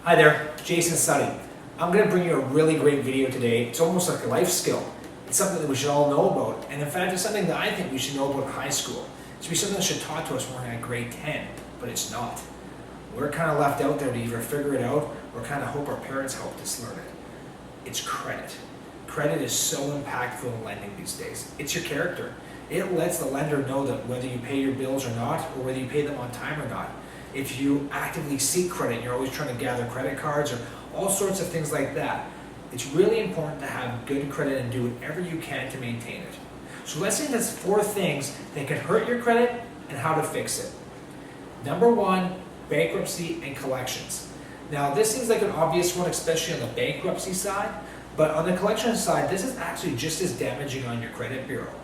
Hi there, Jason Suddy. I'm going to bring you a really great video today. It's almost like a life skill. It's something that we should all know about. And in fact, it's something that I think we should know about in high school. It should be something that should be taught to us when we're in grade 10, but it's not. We're kind of left out there to either figure it out or kind of hope our parents helped us learn it. It's credit. Credit is so impactful in lending these days. It's your character. It lets the lender know that whether you pay your bills or not, or whether you pay them on time or not. If you actively seek credit, you're always trying to gather credit cards or all sorts of things like that. It's really important to have good credit and do whatever you can to maintain it. So let's say there's 4 things that can hurt your credit and how to fix it. Number 1, bankruptcy and collections. Now this seems like an obvious one, especially on the bankruptcy side, but on the collection side, this is actually just as damaging on your credit bureau.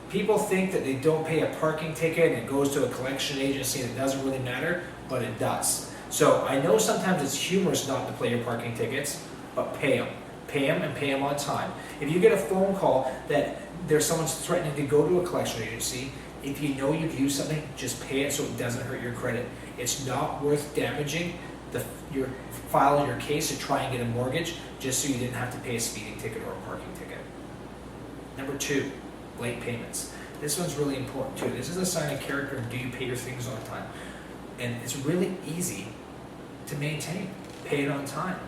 People think that they don't pay a parking ticket and it goes to a collection agency and it doesn't really matter, but it does. So I know sometimes it's humorous not to pay your parking tickets, but pay them. Pay them and pay them on time. If you get a phone call that there's someone threatening to go to a collection agency, if you know you've used something, just pay it so it doesn't hurt your credit. It's not worth damaging your filing your case to try and get a mortgage just so you didn't have to pay a speeding ticket or a parking ticket. Number 2, late payments. This one's really important too. This is a sign of character and do you pay your things on time? And it's really easy to maintain. Pay it on time.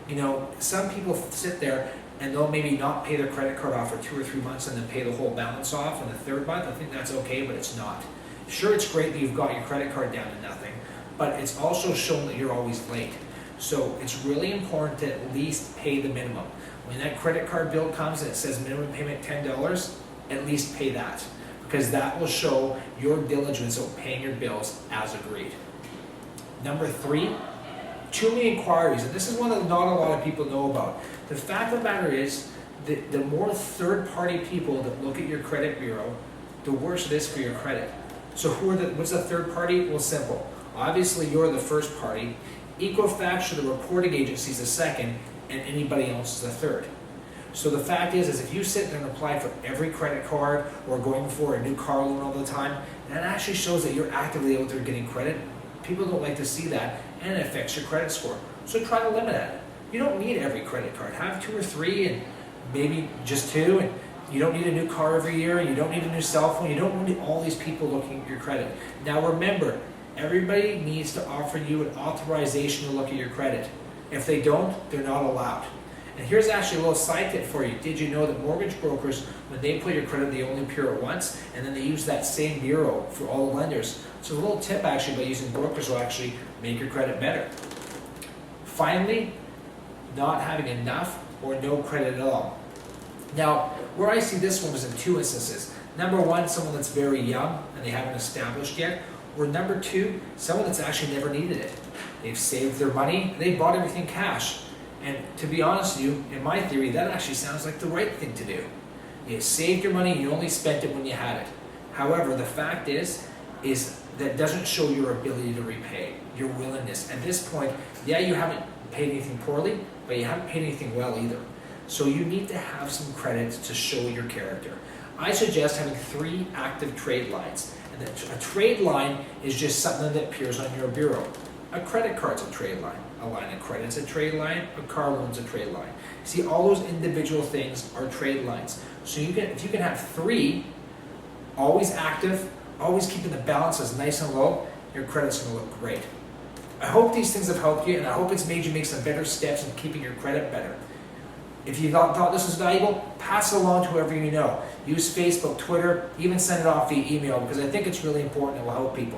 You know, some people sit there and they'll maybe not pay their credit card off for 2 or 3 months and then pay the whole balance off in the 3rd month. I think that's okay, but it's not. Sure, it's great that you've got your credit card down to nothing, but it's also shown that you're always late. So it's really important to at least pay the minimum. When that credit card bill comes and it says minimum payment $10, at least pay that, because that will show your diligence of paying your bills as agreed. Number 3, too many inquiries, and this is one that not a lot of people know about. The fact of the matter is that the more third-party people that look at your credit bureau, the worse it is for your credit. So what's the third party? Well, simple. Obviously, you're the first party. Equifax or the reporting agency is the second, and anybody else is the third. So the fact is if you sit there and apply for every credit card or going for a new car loan all the time, that actually shows that you're actively out there getting credit. People don't like to see that, and it affects your credit score. So try to limit it. You don't need every credit card. Have 2 or 3 and maybe just 2, and you don't need a new car every year, you don't need a new cell phone, you don't need all these people looking at your credit. Now remember, everybody needs to offer you an authorization to look at your credit. If they don't, they're not allowed. And here's actually a little side tip for you. Did you know that mortgage brokers, when they put your credit, they only appear at once, and then they use that same bureau for all the lenders. So a little tip actually by using brokers will actually make your credit better. Finally, not having enough or no credit at all. Now, where I see this one is in 2 instances. Number 1, someone that's very young and they haven't established yet. Or number 2, someone that's actually never needed it. They've saved their money, they bought everything cash. And to be honest with you, in my theory, that actually sounds like the right thing to do. You saved your money, you only spent it when you had it. However, the fact is that doesn't show your ability to repay, your willingness. At this point, yeah, you haven't paid anything poorly, but you haven't paid anything well either. So you need to have some credit to show your character. I suggest having 3 active trade lines. And a trade line is just something that appears on your bureau. A credit card's a trade line. A line of credit's a trade line. A car loan's a trade line. See, all those individual things are trade lines. So if you can have 3, always active, always keeping the balances nice and low, your credit's going to look great. I hope these things have helped you, and I hope it's made you make some better steps in keeping your credit better. If you thought this was valuable, pass it along to whoever you know. Use Facebook, Twitter, even send it off via email, because I think it's really important and will help people.